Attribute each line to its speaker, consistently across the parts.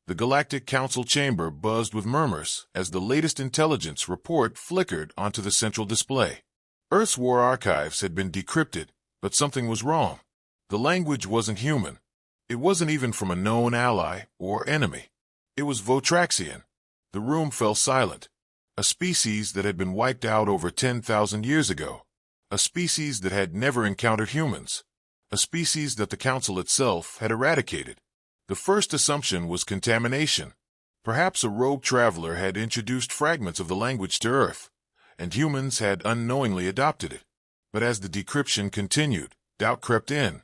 Speaker 1: The Galactic Council chamber buzzed with murmurs as the latest intelligence report flickered onto the central display. Earth's war archives had been decrypted, but something was wrong. The language wasn't human. It wasn't even from a known ally or enemy. It was Votraxian. The room fell silent. A species that had been wiped out over 10,000 years ago. A species that had never encountered humans. A species that the Council itself had eradicated. The first assumption was contamination. Perhaps a rogue traveler had introduced fragments of the language to Earth, and humans had unknowingly adopted it. But as the decryption continued, doubt crept in.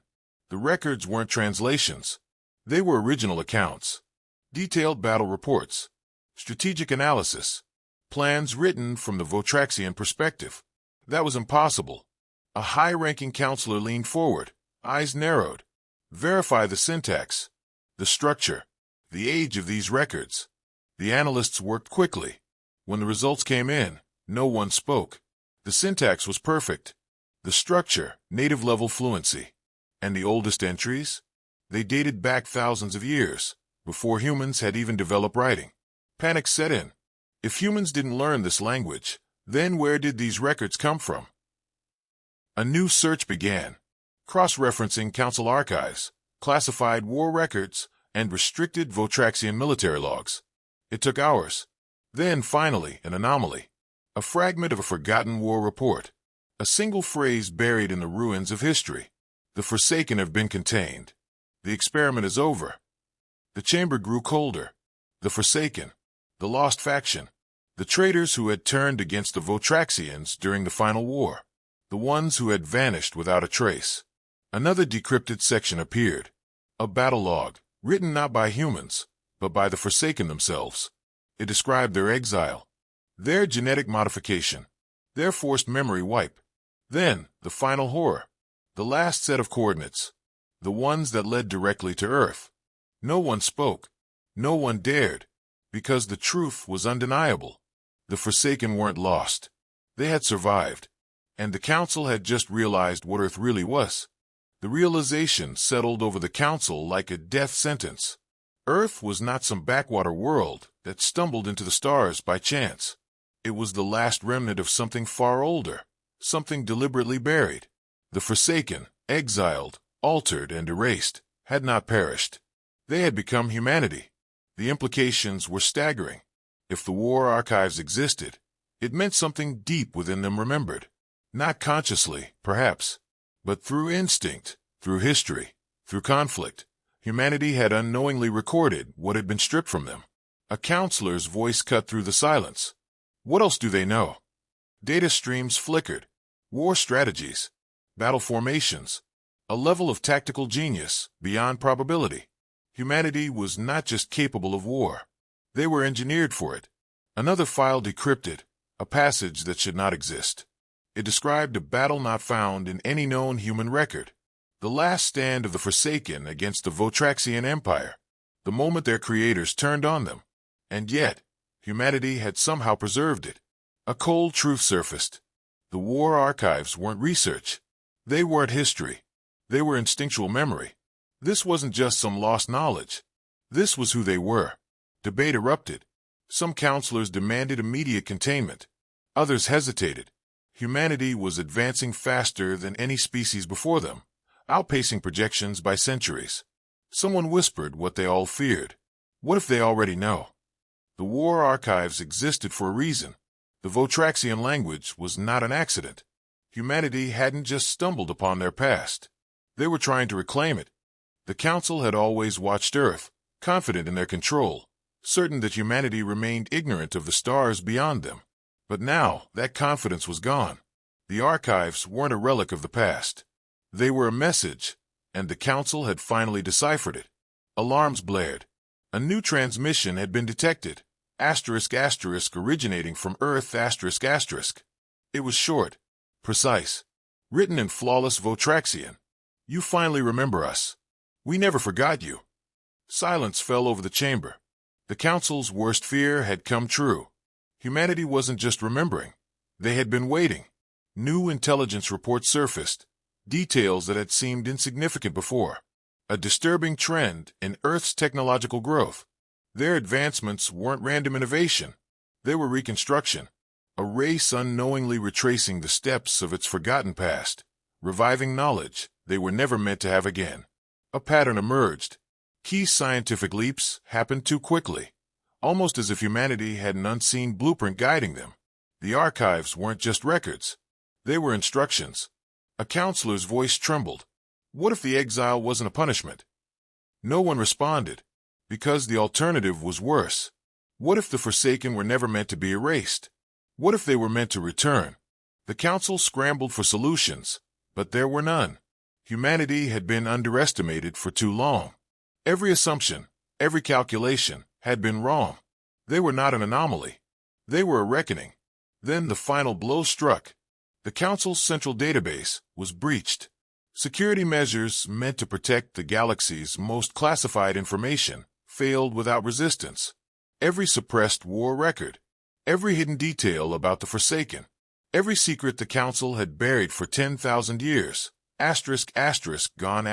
Speaker 1: The records weren't translations. They were original accounts. Detailed battle reports. Strategic analysis. Plans written from the Votraxian perspective. That was impossible. A high-ranking counselor leaned forward, eyes narrowed. Verify the syntax. The structure, the age of these records. The analysts worked quickly. When the results came in, no one spoke. The syntax was perfect. The structure, native-level fluency. And the oldest entries? They dated back thousands of years, before humans had even developed writing. Panic set in. If humans didn't learn this language, then where did these records come from? A new search began. Cross-referencing Council archives, classified war records, and restricted Votraxian military logs. It took hours. Then, finally, an anomaly. A fragment of a forgotten war report. A single phrase buried in the ruins of history. The Forsaken have been contained. The experiment is over. The chamber grew colder. The Forsaken. The lost faction. The traitors who had turned against the Votraxians during the final war. The ones who had vanished without a trace. Another decrypted section appeared. A battle log, written not by humans, but by the Forsaken themselves. It described their exile, their genetic modification, their forced memory wipe. Then, the final horror. The last set of coordinates. The ones that led directly to Earth. No one spoke. No one dared. Because the truth was undeniable. The Forsaken weren't lost. They had survived. And the Council had just realized what Earth really was. The realization settled over the Council like a death sentence. Earth was not some backwater world that stumbled into the stars by chance. It was the last remnant of something far older, something deliberately buried. The Forsaken, exiled, altered, and erased, had not perished. They had become humanity. The implications were staggering. If the war archives existed, it meant something deep within them remembered. Not consciously, perhaps, but through instinct, through history, through conflict. Humanity had unknowingly recorded what had been stripped from them. A counselor's voice cut through the silence. What else do they know? Data streams flickered. War strategies. Battle formations. A level of tactical genius beyond probability. Humanity was not just capable of war. They were engineered for it. Another file decrypted, a passage that should not exist. It described a battle not found in any known human record. The last stand of the Forsaken against the Votraxian Empire. The moment their creators turned on them. And yet, humanity had somehow preserved it. A cold truth surfaced. The war archives weren't research. They weren't history. They were instinctual memory. This wasn't just some lost knowledge. This was who they were. Debate erupted. Some counselors demanded immediate containment. Others hesitated. Humanity was advancing faster than any species before them, outpacing projections by centuries. Someone whispered what they all feared. What if they already know? The war archives existed for a reason. The Votraxian language was not an accident. Humanity hadn't just stumbled upon their past. They were trying to reclaim it. The Council had always watched Earth, confident in their control, certain that humanity remained ignorant of the stars beyond them. But now, that confidence was gone. The archives weren't a relic of the past. They were a message, and the Council had finally deciphered it. Alarms blared. A new transmission had been detected. Asterisk asterisk originating from Earth asterisk asterisk. It was short, precise, written in flawless Votraxian. You finally remember us. We never forgot you. Silence fell over the chamber. The Council's worst fear had come true. Humanity wasn't just remembering. They had been waiting. New intelligence reports surfaced, details that had seemed insignificant before. A disturbing trend in Earth's technological growth. Their advancements weren't random innovation. They were reconstruction. A race unknowingly retracing the steps of its forgotten past, reviving knowledge they were never meant to have again. A pattern emerged. Key scientific leaps happened too quickly, almost as if humanity had an unseen blueprint guiding them. The archives weren't just records. They were instructions. A counselor's voice trembled. What if the exile wasn't a punishment? No one responded, because the alternative was worse. What if the Forsaken were never meant to be erased? What if they were meant to return? The council scrambled for solutions, but there were none. Humanity had been underestimated for too long. Every assumption, every calculation, had been wrong. They were not an anomaly. They were a reckoning. Then the final blow struck. The council's central database was breached. Security measures meant to protect the galaxy's most classified information failed without resistance. Every suppressed war record, every hidden detail about the Forsaken, every secret the council had buried for 10,000 years, gone.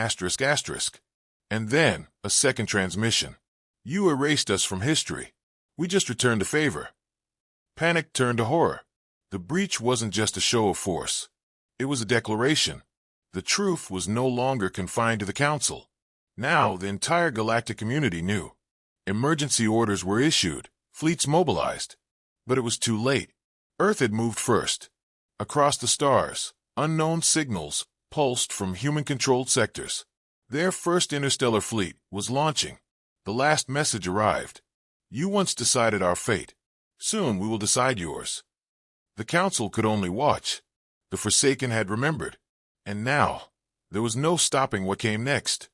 Speaker 1: And then, a second transmission. You erased us from history. We just returned a favor. Panic turned to horror. The breach wasn't just a show of force. It was a declaration. The truth was no longer confined to the council. Now the entire galactic community knew. Emergency orders were issued, fleets mobilized. But it was too late. Earth had moved first. Across the stars, unknown signals pulsed from human-controlled sectors. Their first interstellar fleet was launching. The last message arrived. You once decided our fate. Soon we will decide yours. The council could only watch. The Forsaken had remembered. And now, there was no stopping what came next.